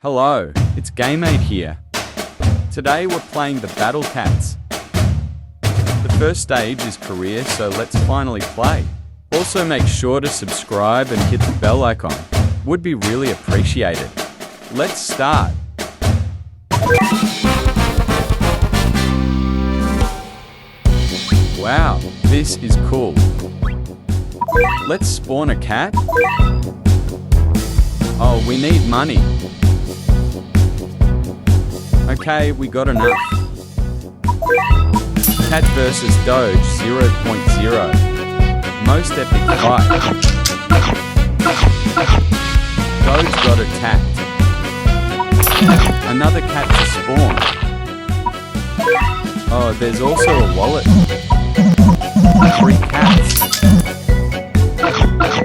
Hello, it's GameAid here. Today we're playing the Battle Cats. The first stage is career, so let's finally play. Also make sure to subscribe and hit the bell icon. Would be really appreciated. Let's start. Wow, this is cool. Let's spawn a cat. Oh, we need money. Okay, we got enough. Cat vs Doge 0.0. Most epic fight. Doge got attacked. Another cat to spawn. Oh, there's also a wallet. 3 cats.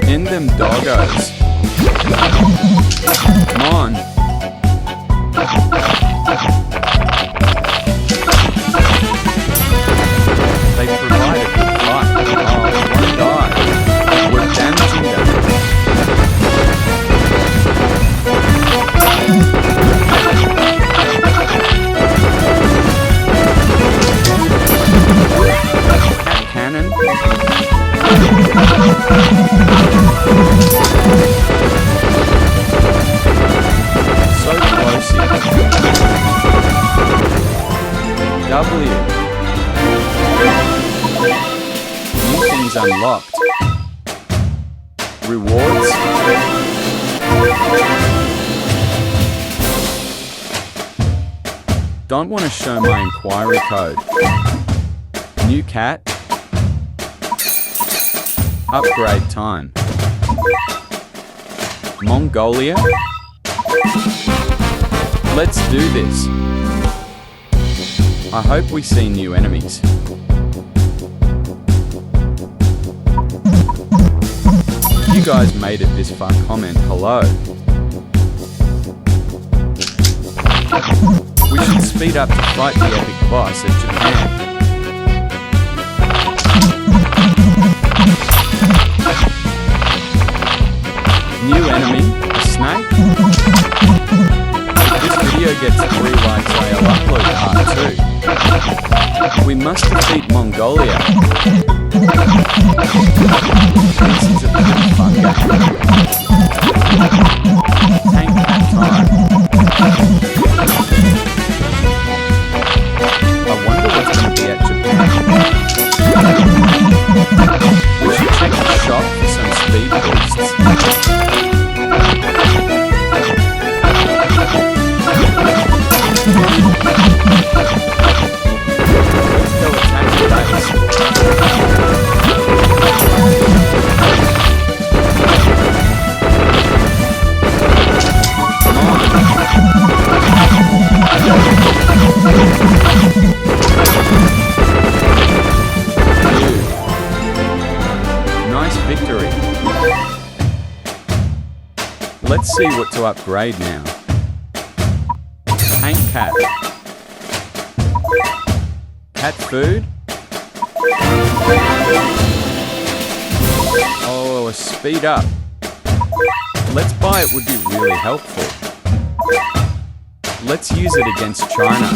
In them doggos. Come on. They provide a good fight. Oh, one died. We're damaging them. Cat cannon. So close here. W. New things unlocked. Rewards. Don't want to show my inquiry code. New cat. Upgrade time. Mongolia. Let's do this. I hope we see new enemies. If you guys made it this far, comment hello. We should speed up to fight the epic boss at Japan. New enemy, a snake. If this video gets 3 likes, I'll upload part 2. We must defeat Mongolia. This is a pretty fun game. Tank cat time. I wonder what's going to be at Japan. We should check the shop for some speed boosts. Let's go attack the base. Come on. Dude. Nice victory. Let's see what to upgrade now. Tank cat. Cat food. Oh, a speed up. Let's buy it would be really helpful. Let's use it against China.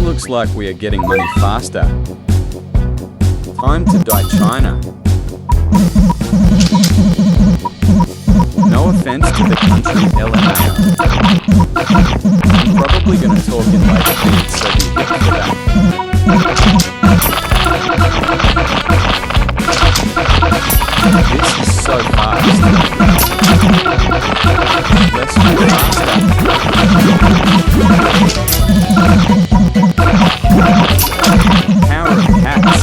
Looks like we are getting money faster. Time to die China. No offense to the country LMAO. I'm probably going to talk in later feeds, so be here for that. This is so fast. Let's go faster. Power of cats.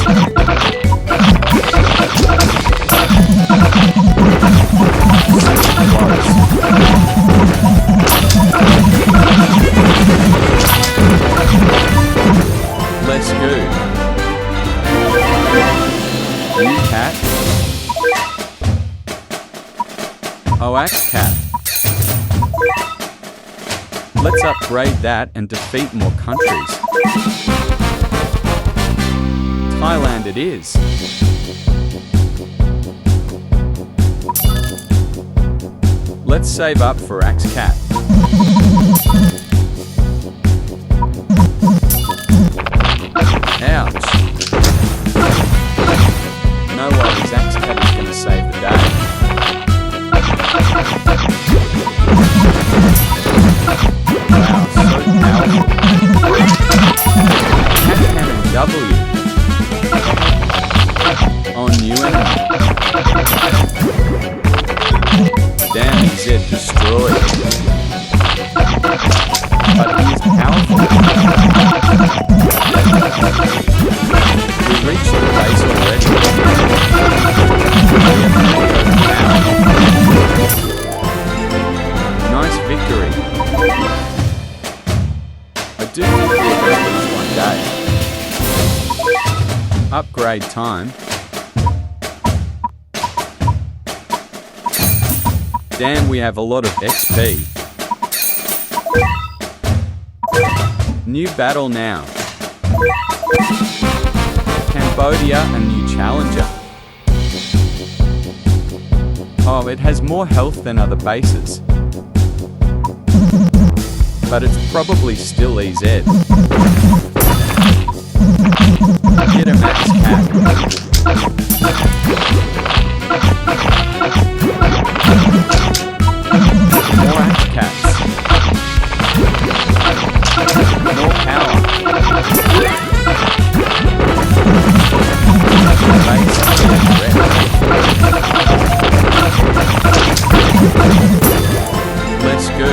Let's go. New cat. Oak cat. Let's upgrade that and defeat more countries. Thailand it is. Let's save up for Axe Cat. Ouch. No worries, Axe Cat is gonna save the day. Wow, so powerful. Cat Cannon W. Oh, new enemy. Damn, he's destroyed. But he is powerful. We reached the base already. Nice victory. I do think we'll get this one day. Upgrade time. Damn, we have a lot of XP. New battle now. Cambodia, a new challenger. Oh, it has more health than other bases. But it's probably still EZ. Get a Max Cat. More Axe Cats. More power. Let's go.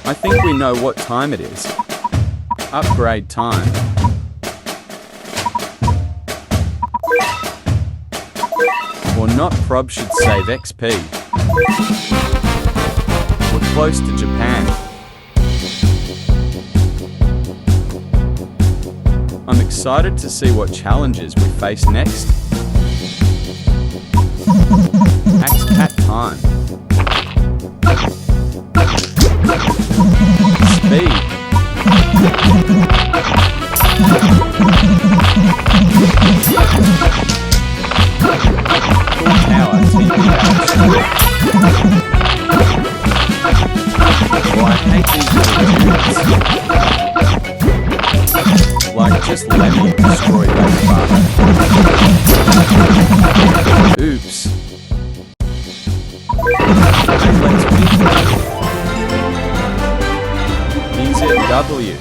I think we know what time it is. Upgrade time. Or not, prob should save XP. We're close to Japan. I'm excited to see what challenges we face next. Axe Cat time. Speed. Full tower TP outs. Oh, I hate these little units. Like, just let me destroy that far. Oops. Let's beat EZW.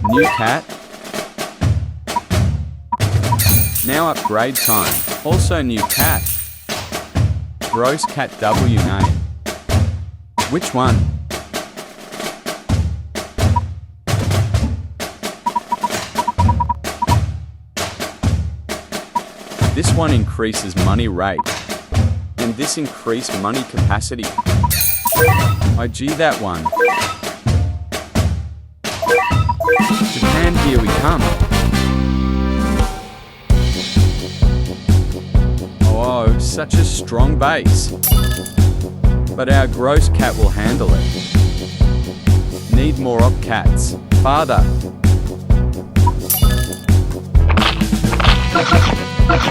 New cat. Now upgrade time. Also new cat. Gross Cat W name. Which one? This one increases money rate. And this increased money capacity. IG that one. Japan, here we come. Oh, such a strong base. But our gross cat will handle it. Need more op cats. Father.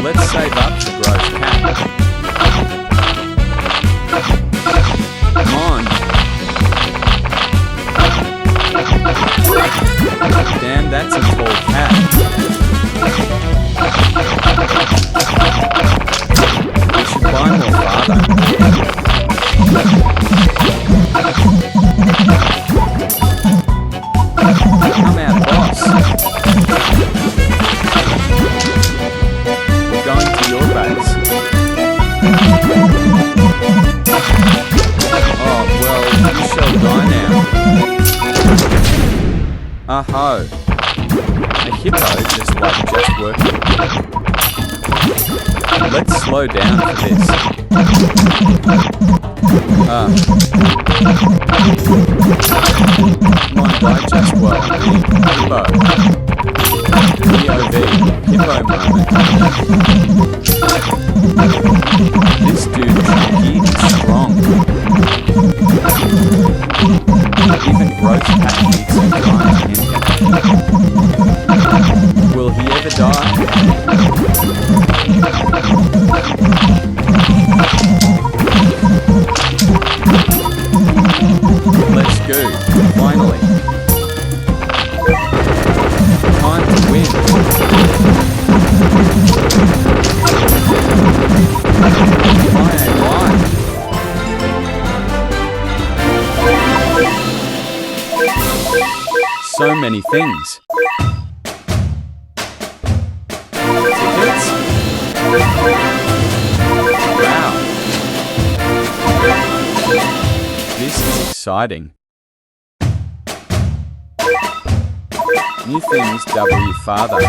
Let's save up the gross cat. Come on. Damn, that's a tall cat. We should buy more, father. Come out, boss. We're going to your base. Oh, well, you shall die now. Aho. A hippo just like Justworking. Let's slow down for this. Come on, die just well. Hippo. POV. Hippo moment. This dude is strong. Even gross cat needs some time in him. Will he ever die? so many things. Tickets? Wow. This is exciting. New things W father.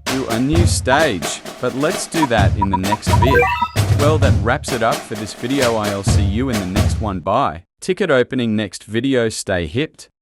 Do a new stage, but let's do that in the next vid. Well, that wraps it up for this video. I'll see you in the next one. Bye. Ticket opening next video. Stay hipped.